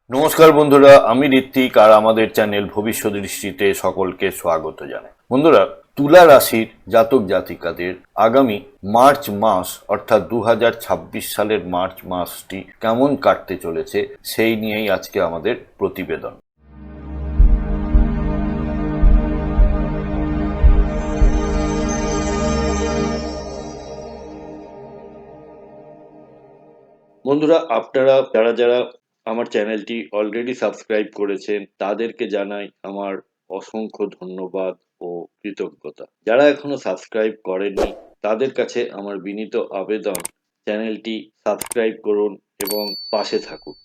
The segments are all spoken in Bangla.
নমস্কার বন্ধুরা, আমি ঋত্বিক আর আমাদের চ্যানেল ভবিষ্যৎ দৃষ্টিতে সকলকে স্বাগত জানাই। বন্ধুরা, তুলা রাশির জাতক জাতিকাদের আগামী মার্চ মাস অর্থাৎ 2026 সালের মার্চ মাসটি কেমন কাটতে চলেছে সেই নিয়েই আজকে আমাদের প্রতিবেদন। বন্ধুরা, আপনারা যারা আমার চ্যানেলটি অলরেডি সাবস্ক্রাইব করেছেন তাদেরকে জানাই আমার অসংখ্য ধন্যবাদ ও কৃতজ্ঞতা। যারা এখনো সাবস্ক্রাইব করেননি তাদের কাছে আমার বিনীত আবেদন, চ্যানেলটি সাবস্ক্রাইব করুন এবং পাশে থাকুন।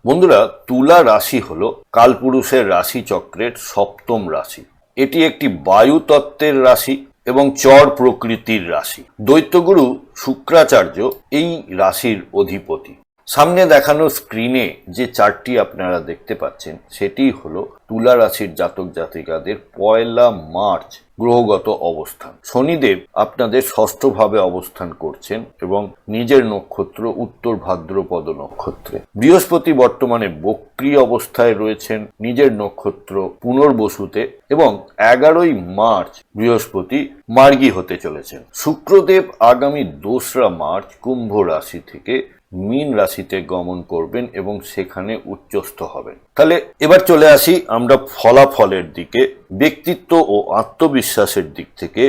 বন্ধুরা, তুলা রাশি হলো কালপুরুষের রাশি চক্রের সপ্তম রাশি। এটি একটি বায়ু তত্ত্বের রাশি এবং চর প্রকৃতির রাশি। দৈত্যগুরু শুক্রাচার্য এই রাশির অধিপতি। সামনে দেখানো স্ক্রিনে যে চার্টটি আপনারা দেখতে পাচ্ছেন সেটি হলো তুলা রাশির জাতক জাতিকাদের 1 মার্চ গ্রহগত অবস্থান। শনিদেব আপনাদের ষষ্ঠভাবে অবস্থান করছেন এবং নিজের নক্ষত্র উত্তর ভাদ্রপদ নক্ষত্রে। বৃহস্পতি বর্তমানে বক্রী অবস্থায় রয়েছেন নিজের নক্ষত্র পুনর্বসুতে এবং 11 মার্চ বৃহস্পতি মার্গী হতে চলেছেন। শুক্রদেব আগামী 2 মার্চ কুম্ভ রাশি থেকে মীন রাশিতে গমন করবেন এবং সেখানে উচ্চস্থ হবেন। তাহলে এবার চলে আসি আমরা ফলাফলের দিকে। ব্যক্তিত্ব ও আত্মবিশ্বাসের দিক থেকে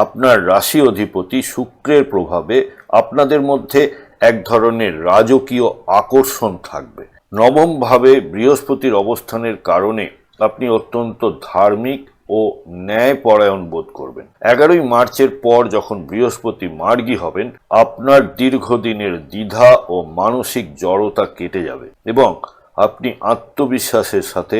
আপনার রাশি অধিপতি শুক্রের প্রভাবে আপনাদের মধ্যে এক ধরনের রাজকীয় আকর্ষণ থাকবে। নবম ভাবে বৃহস্পতির অবস্থানের কারণে আপনি অত্যন্ত ধার্মিক ও ন্যায়পরায়ণ বোধ করবেন। 11 মার্চের পর যখন বৃহস্পতি মার্গী হবেন আপনার দীর্ঘদিনের দ্বিধা ও মানসিক জড়তা কেটে যাবে এবং আপনি আত্মবিশ্বাসের সাথে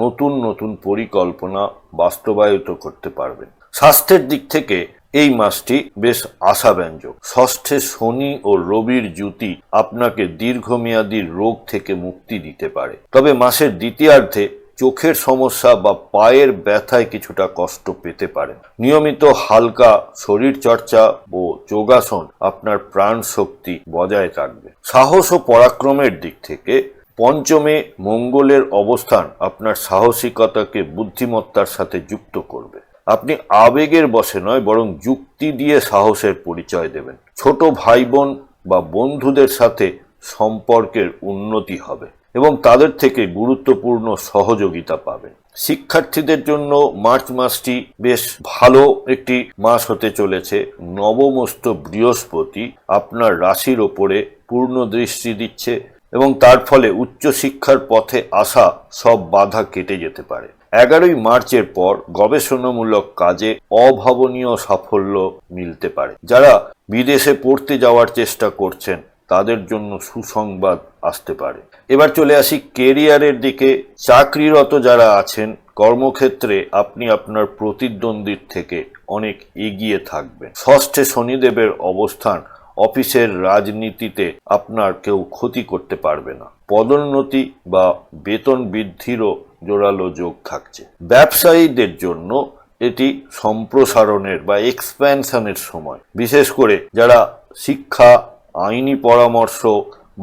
নতুন নতুন পরিকল্পনা বাস্তবায়িত করতে পারবেন। স্বাস্থ্যের দিক থেকে এই মাসটি বেশ আশাব্যঞ্জক। ষষ্ঠে শনি ও রবির জুতি আপনাকে দীর্ঘমেয়াদী রোগ থেকে মুক্তি দিতে পারে, তবে মাসের দ্বিতীয়ার্ধে চোখের সমস্যা বা পায়ের ব্যথায় কিছুটা কষ্ট পেতে পারেন। নিয়মিত হালকা শরীর চর্চা ও যোগাসন আপনার প্রাণ শক্তি বজায় রাখবে। সাহস ও পরাক্রমের দিক থেকে পঞ্চমে মঙ্গলের অবস্থান আপনার সাহসিকতাকে বুদ্ধিমত্তার সাথে যুক্ত করবে। আপনি আবেগের বশে নয় বরং যুক্তি দিয়ে সাহসের পরিচয় দেবেন। ছোট ভাই বোন বা বন্ধুদের সাথে সম্পর্কের উন্নতি হবে এবং তাদের থেকে গুরুত্বপূর্ণ সহযোগিতা পাবেন। শিক্ষার্থীদের জন্য মার্চ মাসটি বেশ ভালো একটি মাস হতে চলেছে। নবমস্থ বৃহস্পতি আপনার রাশির ওপরে পূর্ণ দৃষ্টি দিচ্ছে এবং তার ফলে উচ্চশিক্ষার পথে আসা সব বাধা কেটে যেতে পারে। 11 মার্চের পর গবেষণামূলক কাজে অভাবনীয় সাফল্য মিলতে পারে। যারা বিদেশে পড়তে যাওয়ার চেষ্টা করছেন তাদের জন্য সুসংবাদ আসতে পারে। এবার চলে আসি কেরিয়ারের দিকে। চাকরিরত যারা আছেন কর্মক্ষেত্রে আপনি আপনার প্রতিদ্বন্দ্বীর থেকে অনেক এগিয়ে থাকবেন। ষষ্ঠে শনিদেবের অবস্থান অফিসের রাজনীতিতে আপনার কেউ ক্ষতি করতে পারবে না। পদোন্নতি বা বেতন বৃদ্ধিরও জোরালো যোগ থাকছে। ব্যবসায়ীদের জন্য এটি সম্প্রসারণের বা এক্সপ্যানশনের সময়, বিশেষ করে যারা শিক্ষা, আইনি পরামর্শ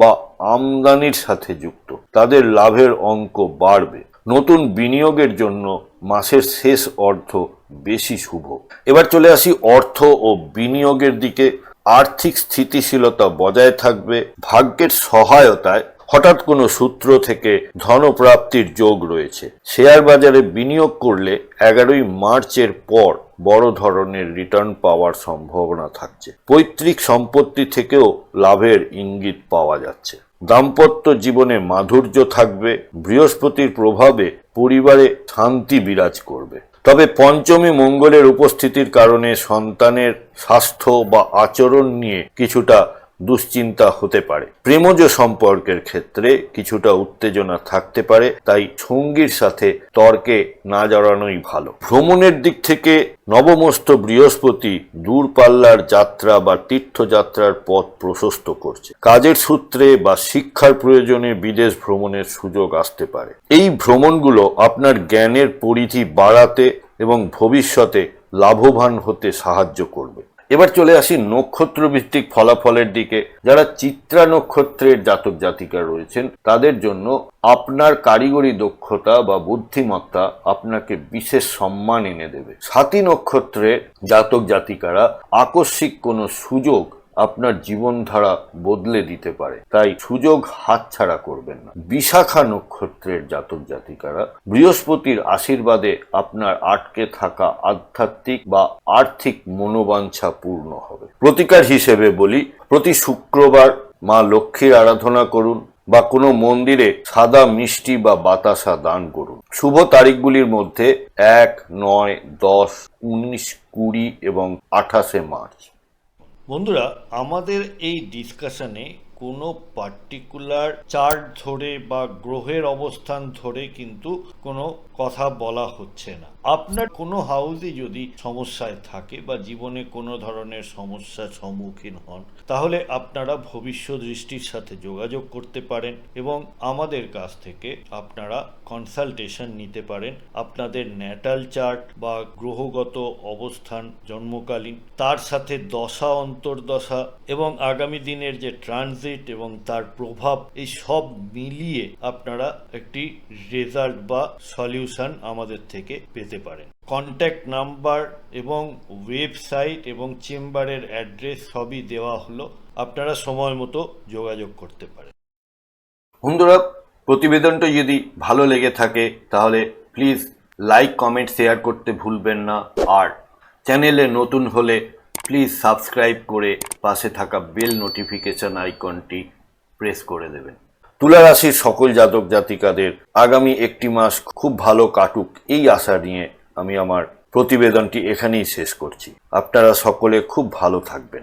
বা আমদানির সাথে যুক্ত তাদের লাভের অঙ্ক বাড়বে। নতুন বিনিয়োগের জন্য মাসের শেষ অর্ধ বেশি শুভ। এবার চলে আসি অর্থ ও বিনিয়োগের দিকে। আর্থিক স্থিতিশীলতা বজায় থাকবে। ভাগ্যের সহায়তায় হঠাৎ কোনো সূত্র থেকে ধনপ্রাপ্তির যোগ রয়েছে। শেয়ার বাজারে বিনিয়োগ করলে 11 মার্চের পর বড় ধরনের রিটার্ন পাওয়ার সম্ভাবনা থাকছে। পৈতৃক সম্পত্তি থেকেও লাভের ইঙ্গিত পাওয়া যাচ্ছে। দাম্পত্য জীবনে মাধুর্য থাকবে। বৃহস্পতির প্রভাবে পরিবারে শান্তি বিরাজ করবে, তবে পঞ্চমী মঙ্গলের উপস্থিতির কারণে সন্তানের স্বাস্থ্য বা আচরণ নিয়ে কিছুটা দুশ্চিন্তা হতে পারে। প্রেমজ সম্পর্কের ক্ষেত্রে কিছুটা উত্তেজনা থাকতে পারে, তাই সঙ্গীর সাথে তর্কে না জড়ানোই ভালো। ভ্রমণের দিক থেকে নবমস্থ বৃহস্পতি দূরপাল্লার যাত্রা বা তীর্থযাত্রার পথ প্রশস্ত করছে। কাজের সূত্রে বা শিক্ষার প্রয়োজনে বিদেশ ভ্রমণের সুযোগ আসতে পারে। এই ভ্রমণগুলো আপনার জ্ঞানের পরিধি বাড়াতে এবং ভবিষ্যতে লাভবান হতে সাহায্য করবে। এবার চলে আসি নক্ষত্র ভিত্তিক ফলাফলের দিকে। যারা চিত্রা নক্ষত্রের জাতক জাতিকা রয়েছেন তাদের জন্য আপনার কারিগরি দক্ষতা বা বুদ্ধিমত্তা আপনাকে বিশেষ সম্মান এনে দেবে। স্বাতী নক্ষত্রের জাতক জাতিকারা আকস্মিক কোনো সুযোগ আপনার জীবনধারা বদলে দিতে পারে, তাই সুযোগ হাতছাড়া করবেন না। বিশাখা নক্ষত্রের জাতক জাতিকারা বৃহস্পতির আশীর্বাদে আপনার আটকে থাকা আধ্যাত্মিক বা আর্থিক মনোবাঞ্ছা পূর্ণ হবে। প্রতিকার হিসেবে বলি, প্রতি শুক্রবার মা লক্ষ্মীর আরাধনা করুন বা কোনো মন্দিরে সাদা মিষ্টি বা বাতাসা দান করুন। শুভ তারিখগুলির মধ্যে 1, 9, 10, 19, 20 এবং 28 মার্চ। বন্ধুরা, আমাদের এই ডিসকাশনে কোনো পার্টিকুলার চার্ট ধরে বা গ্রহের অবস্থান ধরে কিন্তু কোনো কথা বলা হচ্ছে না। আপনার কোনো হাউসে যদি সমস্যায় থাকে বা জীবনে কোনো ধরনের সমস্যার সম্মুখীন হন, তাহলে আপনারা ভবিষ্যৎ দৃষ্টির সাথে যোগাযোগ করতে পারেন এবং আমাদের কাছ থেকে আপনারা কনসালটেশন নিতে পারেন। আপনাদের ন্যাটাল চার্ট বা গ্রহগত অবস্থান জন্মকালীন, তার সাথে দশা অন্তর্দশা এবং আগামী দিনের যে ট্রানজিট এবং তার প্রভাব, এই সব মিলিয়ে আপনারা একটি রেজাল্ট বা সলিউশন আমাদের থেকে পেতে পারেন। কন্ট্যাক্ট নাম্বার এবং ওয়েবসাইট এবং চেম্বারের অ্যাড্রেস সবই দেওয়া হলো, আপনারা সময় মতো যোগাযোগ করতে পারেন। বন্ধুরা, প্রতিবেদনটা যদি ভালো লেগে থাকে তাহলে প্লিজ লাইক, কমেন্ট, শেয়ার করতে ভুলবেন না। আর চ্যানেলে নতুন হলে প্লিজ সাবস্ক্রাইব করে পাশে থাকা বেল নোটিফিকেশন আইকনটি প্রেস করে দেবেন। তুলা রাশির সকল জাতক জাতিকাদের আগামী একটি মাস খুব ভালো কাটুক এই আশা নিয়ে আমি আমার প্রতিবেদনটি এখানেই শেষ করছি। আপনারা সকলে খুব ভালো থাকবেন।